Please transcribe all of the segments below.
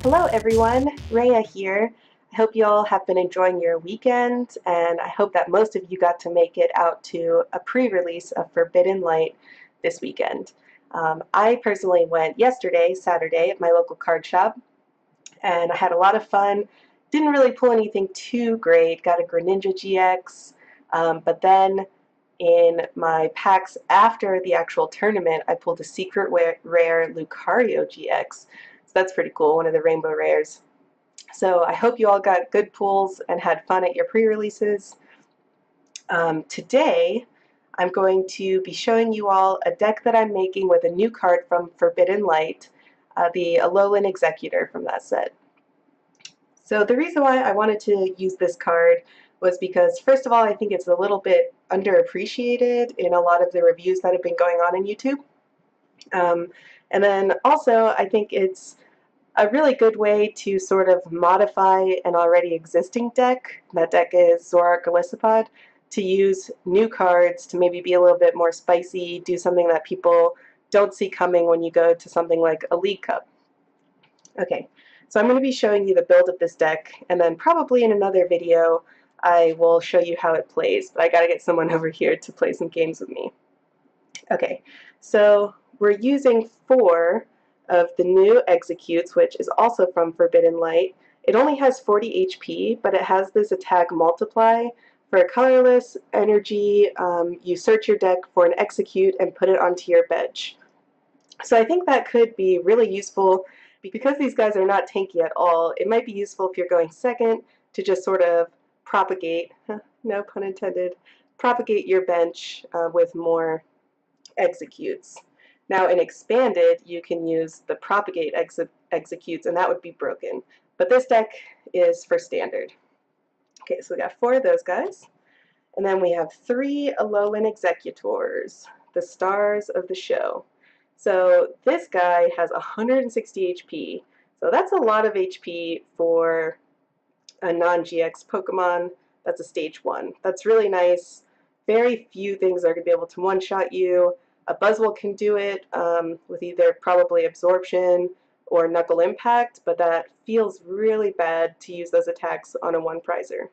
Hello everyone, Rhea here. I hope you all have been enjoying your weekend, and I hope that most of you got to make it out to a pre-release of Forbidden Light this weekend. I personally went yesterday, Saturday, at my local card shop, and I had a lot of fun. Didn't really pull anything too great, got a Greninja GX, but then in my packs after the actual tournament, I pulled a secret rare Lucario GX. So that's pretty cool, one of the rainbow rares. So I hope you all got good pulls and had fun at your pre-releases. Today, I'm going to be showing you all a deck that I'm making with a new card from Forbidden Light, the Alolan Exeggutor from that set. So the reason why I wanted to use this card was because, first of all, I think it's a little bit underappreciated in a lot of the reviews that have been going on YouTube. And then also, I think it's a really good way to sort of modify an already existing deck. That deck is Zoroark Golisopod, to use new cards to maybe be a little bit more spicy, do something that people don't see coming when you go to something like a League Cup. Okay, so I'm going to be showing you the build of this deck, and then probably in another video I will show you how it plays, but I gotta get someone over here to play some games with me. Okay, so we're using 4 of the new Exeggutors, which is also from Forbidden Light. It only has 40 HP, but it has this attack multiply. For a colorless energy, you search your deck for an Exeggute and put it onto your bench. So I think that could be really useful because these guys are not tanky at all. It might be useful if you're going second to just sort of propagate, no pun intended, propagate your bench with more Exeggutors. Now in Expanded, you can use the propagate Exeggutors, and that would be broken. But this deck is for standard. Okay, so we got 4 of those guys. And then we have 3 Alolan Exeggutors, the stars of the show. So this guy has 160 HP. So that's a lot of HP for a non-GX Pokemon. That's a stage 1. That's really nice. Very few things are going to be able to one-shot you. A Buzzwole can do it with either probably Absorption or Knuckle Impact, but that feels really bad to use those attacks on a one-prizer.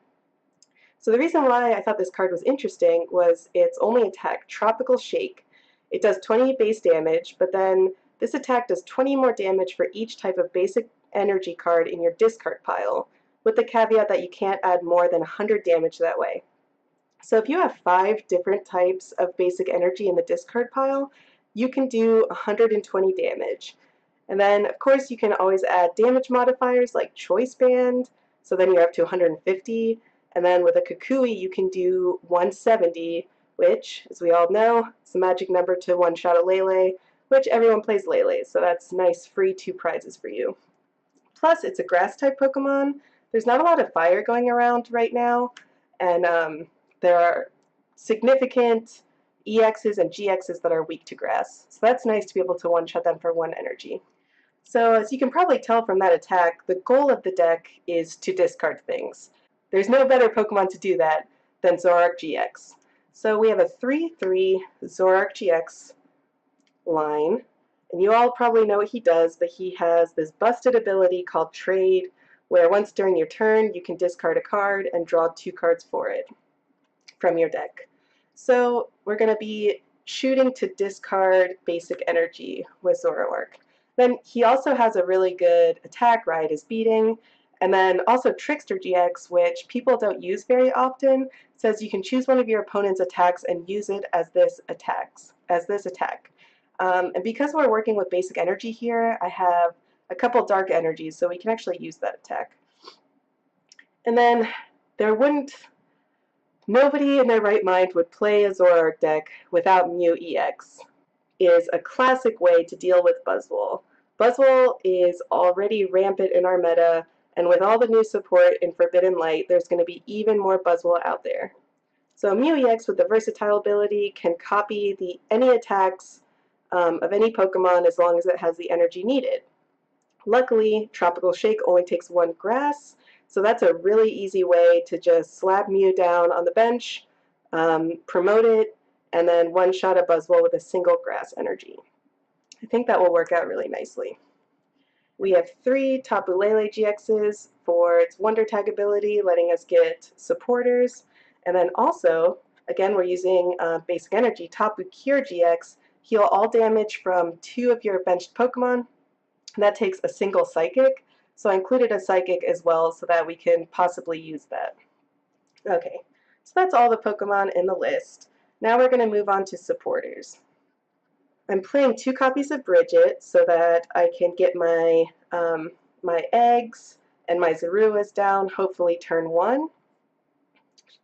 So the reason why I thought this card was interesting was its only attack, Tropical Shake. It does 20 base damage, but then this attack does 20 more damage for each type of basic energy card in your discard pile, with the caveat that you can't add more than 100 damage that way. So if you have 5 different types of basic energy in the discard pile, you can do 120 damage. And then, of course, you can always add damage modifiers like Choice Band, so then you're up to 150. And then with a Kukui, you can do 170, which, as we all know, is the magic number to one-shot a Lele, which everyone plays Lele, so that's nice free 2 prizes for you. Plus, it's a grass-type Pokemon. There's not a lot of fire going around right now, and there are significant EXs and GXs that are weak to grass, so that's nice to be able to one-shot them for 1 energy. So as you can probably tell from that attack, the goal of the deck is to discard things. There's no better Pokemon to do that than Zoroark GX. So we have a 3/3 Zoroark GX line, and you all probably know what he does, but he has this busted ability called Trade, where once during your turn you can discard a card and draw 2 cards for it from your deck. So we're going to be shooting to discard basic energy with Zoroark. Then he also has a really good attack, Riot is Beating, and then also Trickster GX, which people don't use very often, says you can choose one of your opponent's attacks and use it as this attack. And because we're working with basic energy here, I have a couple dark energies, so we can actually use that attack. And then nobody in their right mind would play a Zoroark deck without Mew EX. It is a classic way to deal with Buzzwole. Buzzwole is already rampant in our meta, and with all the new support in Forbidden Light, there's going to be even more Buzzwole out there. So Mew EX with the versatile ability can copy any attacks of any Pokemon as long as it has the energy needed. Luckily, Tropical Shake only takes 1 grass, so that's a really easy way to just slap Mew down on the bench, promote it, and then one-shot a Buzzwole with a single grass energy. I think that will work out really nicely. We have 3 Tapu Lele GXs for its Wonder Tag ability, letting us get supporters. And then also, again, we're using Basic Energy. Tapu Cure GX, heal all damage from 2 of your benched Pokemon. And that takes a single Psychic. So I included a Psychic as well so that we can possibly use that. Okay, so that's all the Pokemon in the list. Now we're going to move on to supporters. I'm playing 2 copies of Bridget so that I can get my my eggs and my Zeruas down, hopefully turn 1.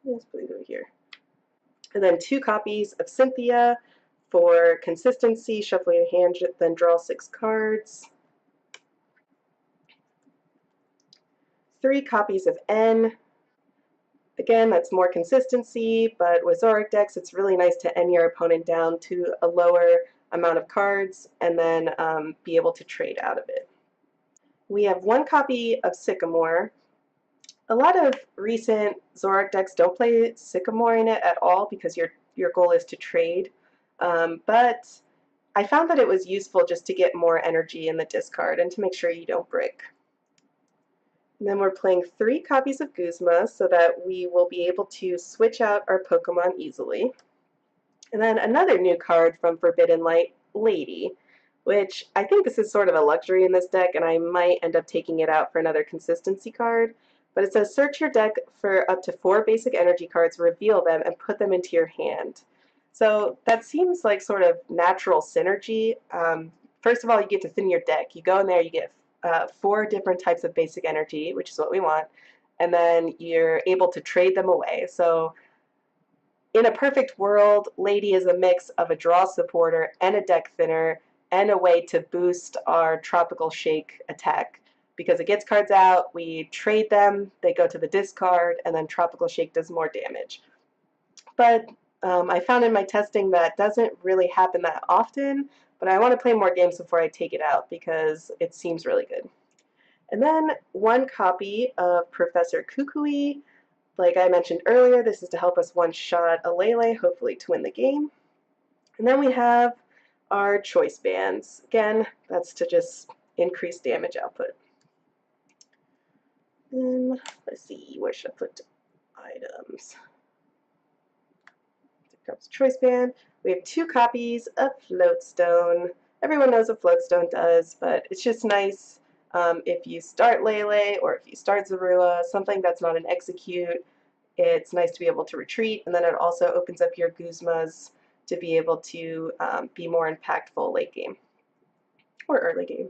Let's put it over here. And then 2 copies of Cynthia for consistency, shuffle your hand, then draw 6 cards. 3 copies of N. Again, that's more consistency, but with Zoroark decks, it's really nice to end your opponent down to a lower amount of cards and then be able to trade out of it. We have 1 copy of Sycamore. A lot of recent Zoroark decks don't play Sycamore in it at all because your goal is to trade, but I found that it was useful just to get more energy in the discard and to make sure you don't brick. And then we're playing 3 copies of Guzma so that we will be able to switch out our Pokemon easily. And then another new card from Forbidden Light, Lady, which I think this is sort of a luxury in this deck, and I might end up taking it out for another consistency card. But it says search your deck for up to 4 basic energy cards, reveal them, and put them into your hand. So that seems like sort of natural synergy. First of all, you get to thin your deck. You go in there, you get 4 different types of basic energy, which is what we want, and then you're able to trade them away. So in a perfect world, Lady is a mix of a draw supporter and a deck thinner and a way to boost our Tropical Shake attack. Because it gets cards out, we trade them, they go to the discard, and then Tropical Shake does more damage. But I found in my testing that doesn't really happen that often, but I want to play more games before I take it out because it seems really good. And then 1 copy of Professor Kukui. Like I mentioned earlier, this is to help us one-shot a Lele, hopefully to win the game. And then we have our choice bands. Again, that's to just increase damage output. And let's see, where should I put items? Choice band. We have 2 copies of Floatstone. Everyone knows what Floatstone does, but it's just nice if you start Lele or if you start Zorua, something that's not an execute. It's nice to be able to retreat, and then it also opens up your Guzmas to be able to be more impactful late game or early game.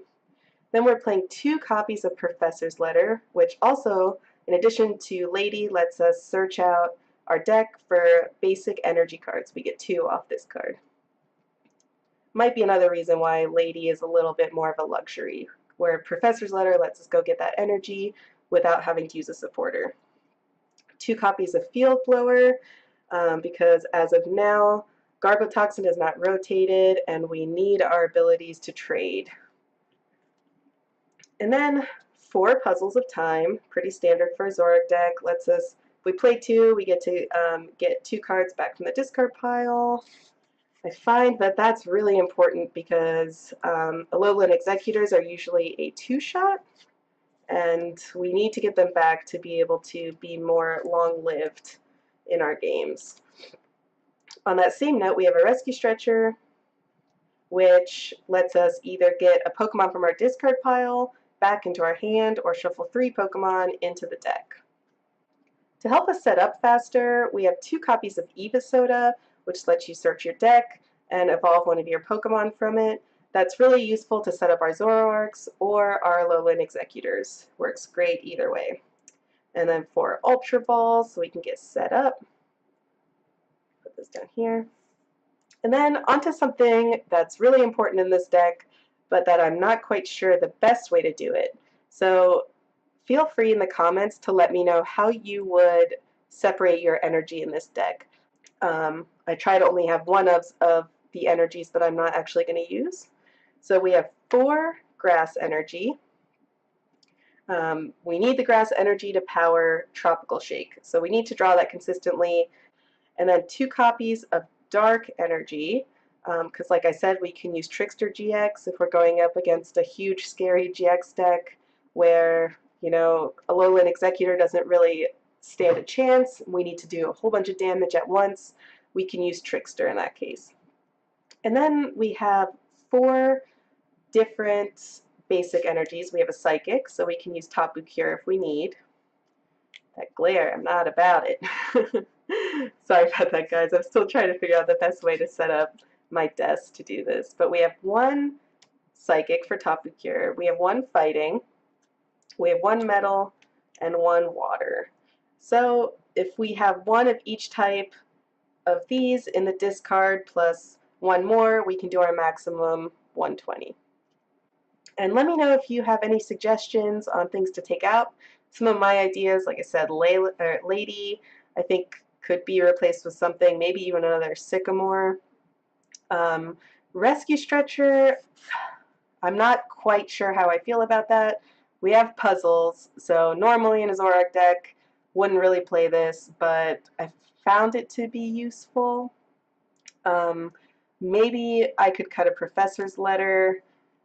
Then we're playing 2 copies of Professor's Letter, which also, in addition to Lady, lets us search out our deck for basic energy cards. We get 2 off this card. Might be another reason why Lady is a little bit more of a luxury, where Professor's Letter lets us go get that energy without having to use a supporter. 2 copies of Field Blower, because as of now, Garbotoxin is not rotated, and we need our abilities to trade. And then 4 Puzzles of Time, pretty standard for a Zoroark deck. Lets us, if we play 2, we get to get 2 cards back from the discard pile. I find that that's really important because Alolan Exeggutors are usually a 2-shot, and we need to get them back to be able to be more long-lived in our games. On that same note, we have a Rescue Stretcher, which lets us either get a Pokemon from our discard pile back into our hand or shuffle 3 Pokemon into the deck. To help us set up faster, we have 2 copies of Evosoda, which lets you search your deck and evolve one of your Pokemon from it. That's really useful to set up our Zoroarks or our Alolan Exeggutors. Works great either way. And then 4 Ultra Balls, so we can get set up. Put this down here. And then onto something that's really important in this deck, but that I'm not quite sure the best way to do it. So feel free in the comments to let me know how you would separate your energy in this deck. I try to only have 1 of the energies that I'm not actually going to use. So we have 4 grass energy. We need the grass energy to power Tropical Shake. So we need to draw that consistently. And then 2 copies of dark energy. because like I said, we can use Trickster GX if we're going up against a huge, scary GX deck where, you know, Alolan Exeggutor doesn't really stand a chance. We need to do a whole bunch of damage at once. We can use Trickster in that case. And then we have 4 different basic energies. We have a Psychic, so we can use Tapu Cure if we need. That glare, I'm not about it. Sorry about that, guys. I'm still trying to figure out the best way to set up my desk to do this. But we have 1 Psychic for Tapu Cure. We have 1 Fighting. We have 1 Metal and 1 Water. So if we have 1 of each type of these in the discard plus 1 more, we can do our maximum 120. And let me know if you have any suggestions on things to take out. Some of my ideas, like I said, Lady, I think could be replaced with something, maybe even another Sycamore. Rescue Stretcher, I'm not quite sure how I feel about that. We have puzzles, so normally in a Zoroark deck, wouldn't really play this, but I found it to be useful. Maybe I could cut a Professor's Letter.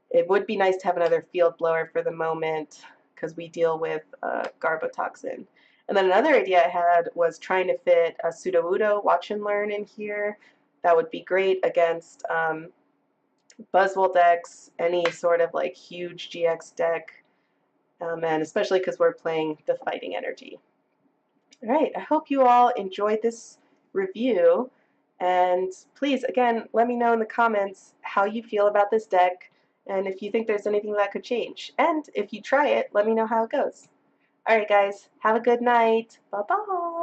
It would be nice to have another Field Blower for the moment because we deal with Garbotoxin. And then another idea I had was trying to fit a Sudowoodo Watch and Learn in here. That would be great against Buzzwole decks, any sort of like huge GX deck, and especially because we're playing the fighting energy. All right, I hope you all enjoyed this review, and please, again, let me know in the comments how you feel about this deck, and if you think there's anything that could change. And if you try it, let me know how it goes. All right, guys, have a good night. Bye-bye.